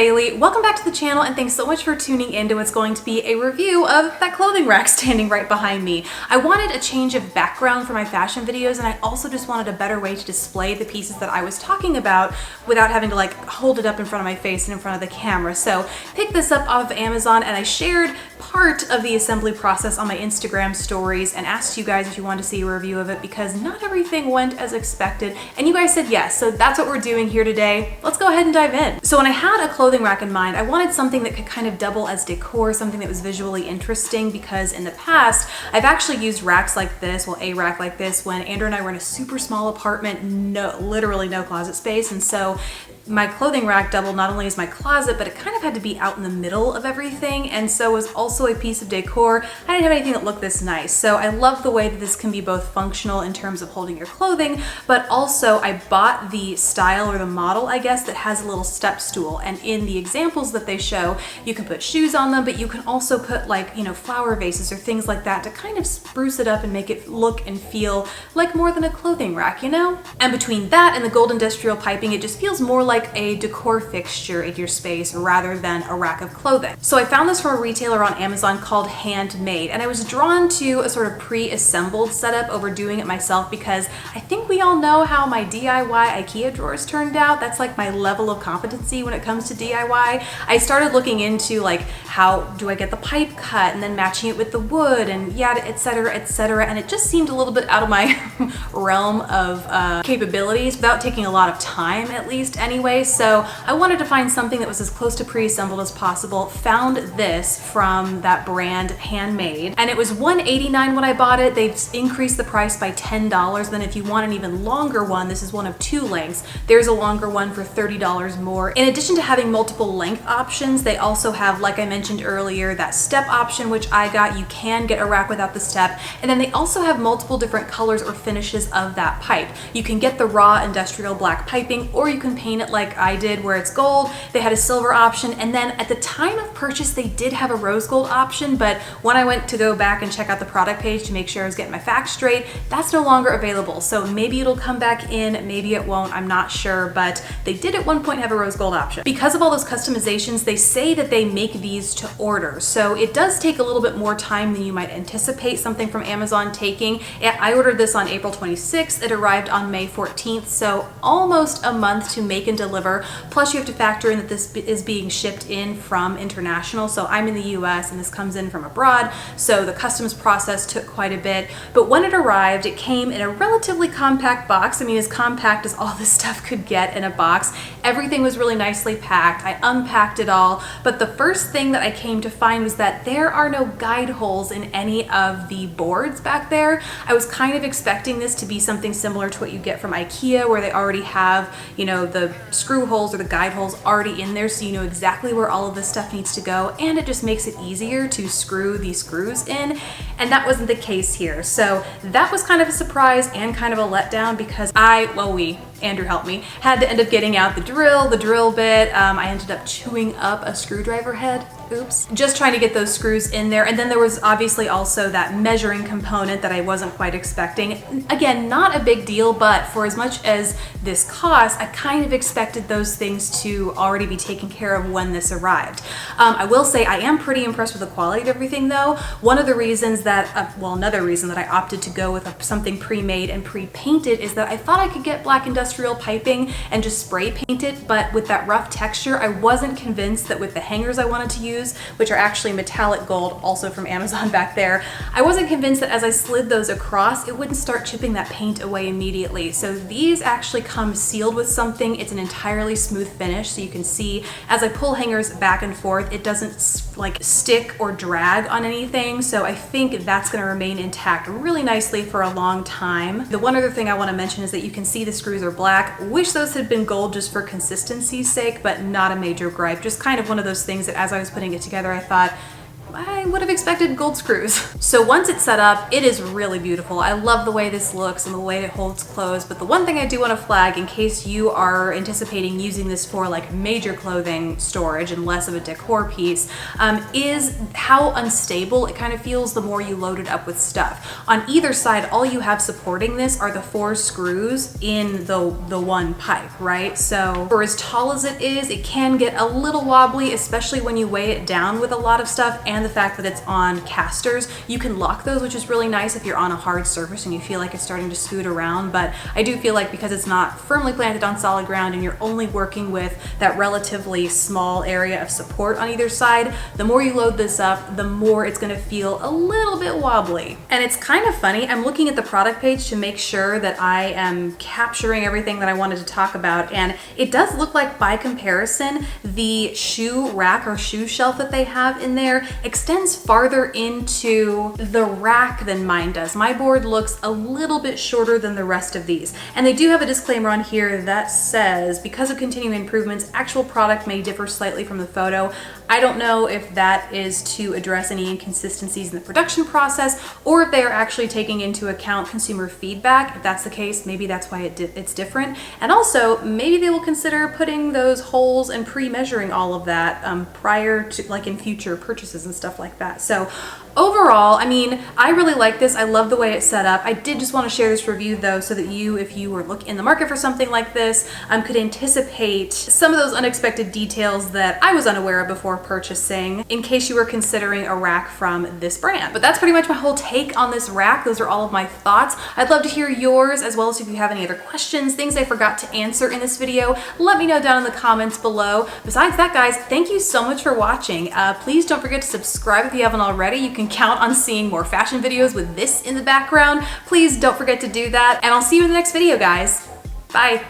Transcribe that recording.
Bailey. Welcome back to the channel and thanks so much for tuning in to what's going to be a review of that clothing rack standing right behind me. I wanted a change of background for my fashion videos, and I also just wanted a better way to display the pieces that I was talking about without having to like hold it up in front of my face and in front of the camera. So picked this up off of Amazon and I shared part of the assembly process on my Instagram stories and asked you guys if you wanted to see a review of it because not everything went as expected, and you guys said yes, so that's what we're doing here today. Let's go ahead and dive in. So when I had a clothing rack in mind, I wanted something that could kind of double as decor, something that was visually interesting, because in the past I've actually used racks like this, well, a rack like this, when Andrew and I were in a super small apartment, literally no closet space, and so my clothing rack doubled not only as my closet, but it kind of had to be out in the middle of everything, and so was also a piece of decor. I didn't have anything that looked this nice, so I love the way that this can be both functional in terms of holding your clothing, but also I bought the style or the model, I guess, that has a little step stool, and in the examples that they show, you can put shoes on them, but you can also put like, you know, flower vases or things like that to kind of spruce it up and make it look and feel like more than a clothing rack, you know? And between that and the gold industrial piping, it just feels more like a decor fixture in your space rather than a rack of clothing. So I found this from a retailer on Amazon called Handmade, and I was drawn to a sort of pre-assembled setup over doing it myself because I think we all know how my DIY IKEA drawers turned out. That's like my level of competency when it comes to DIY. I started looking into like, how do I get the pipe cut and then matching it with the wood and yada, etc., etc., and it just seemed a little bit out of my realm of capabilities without taking a lot of time, at least anyway. So I wanted to find something that was as close to pre-assembled as possible. Found this from that brand Handmade, and it was $189 when I bought it. They've increased the price by $10. Then if you want an even longer one, this is one of two lengths. There's a longer one for $30 more. In addition to having multiple length options, they also have, like I mentioned earlier, that step option, which I got. You can get a rack without the step, and then they also have multiple different colors or finishes of that pipe. You can get the raw industrial black piping, or you can paint it like I did where it's gold. They had a silver option, and then at the time of purchase they did have a rose gold option, but when I went to go back and check out the product page to make sure I was getting my facts straight, that's no longer available. So maybe it'll come back in, maybe it won't, I'm not sure, but they did at one point have a rose gold option. Because of all those customizations, they say that they make these to order, so it does take a little bit more time than you might anticipate something from Amazon taking. I ordered this on April 26th, it arrived on May 14th, so almost a month to make and deliver. Plus you have to factor in that this is being shipped in from international, so I'm in the US and this comes in from abroad, so the customs process took quite a bit. But when it arrived, it came in a relatively compact box. I mean, as compact as all this stuff could get in a box. Everything was really nicely packed. I unpacked it all, but the first thing that I came to find was that there are no guide holes in any of the boards back there. I was kind of expecting this to be something similar to what you get from IKEA, where they already have, you know, the screw holes or the guide holes already in there, so you know exactly where all of this stuff needs to go, and it just makes it easier to screw these screws in, and that wasn't the case here. So that was kind of a surprise and kind of a letdown because Andrew helped me, had to end up getting out the drill bit. I ended up chewing up a screwdriver head. Oops. Just trying to get those screws in there. And then there was obviously also that measuring component that I wasn't quite expecting. Again, not a big deal, but for as much as this cost, I kind of expected those things to already be taken care of when this arrived. I will say I am pretty impressed with the quality of everything though. One of the reasons that, another reason that I opted to go with something pre-made and pre-painted is that I thought I could get black industrial piping and just spray paint it, but with that rough texture, I wasn't convinced that with the hangers I wanted to use, which are actually metallic gold, also from Amazon back there, I wasn't convinced that as I slid those across, it wouldn't start chipping that paint away immediately. So these actually come sealed with something. It's an entirely smooth finish, so you can see as I pull hangers back and forth, it doesn't like stick or drag on anything. So I think that's going to remain intact really nicely for a long time. The one other thing I want to mention is that you can see the screws are black. Wish those had been gold just for consistency's sake, but not a major gripe. Just kind of one of those things that as I was putting it together, I thought, I would have expected gold screws. So once it's set up, it is really beautiful. I love the way this looks and the way it holds clothes, but the one thing I do want to flag in case you are anticipating using this for like major clothing storage and less of a decor piece, is how unstable it kind of feels the more you load it up with stuff. On either side, all you have supporting this are the 4 screws in the one pipe, right? So for as tall as it is, it can get a little wobbly, especially when you weigh it down with a lot of stuff, and the fact that it's on casters. You can lock those, which is really nice if you're on a hard surface and you feel like it's starting to scoot around, but I do feel like because it's not firmly planted on solid ground and you're only working with that relatively small area of support on either side, the more you load this up, the more it's gonna feel a little bit wobbly. And it's kind of funny, I'm looking at the product page to make sure that I am capturing everything that I wanted to talk about, and it does look like by comparison, the shoe rack or shoe shelf that they have in there extends farther into the rack than mine does. My board looks a little bit shorter than the rest of these. And they do have a disclaimer on here that says, because of continuing improvements, actual product may differ slightly from the photo. I don't know if that is to address any inconsistencies in the production process or if they are actually taking into account consumer feedback. If that's the case, maybe that's why it's different. And also, maybe they will consider putting those holes and pre-measuring all of that prior to, like in future purchases and stuff like that. So overall, I mean, I really like this. I love the way it's set up. I did just want to share this review though, so that you, if you were in the market for something like this, could anticipate some of those unexpected details that I was unaware of before purchasing, in case you were considering a rack from this brand. But that's pretty much my whole take on this rack. Those are all of my thoughts. I'd love to hear yours, as well as if you have any other questions, things I forgot to answer in this video, let me know down in the comments below. Besides that, guys, thank you so much for watching. Please don't forget to subscribe if you haven't already. You can count on seeing more fashion videos with this in the background. Please don't forget to do that, and I'll see you in the next video, guys. Bye.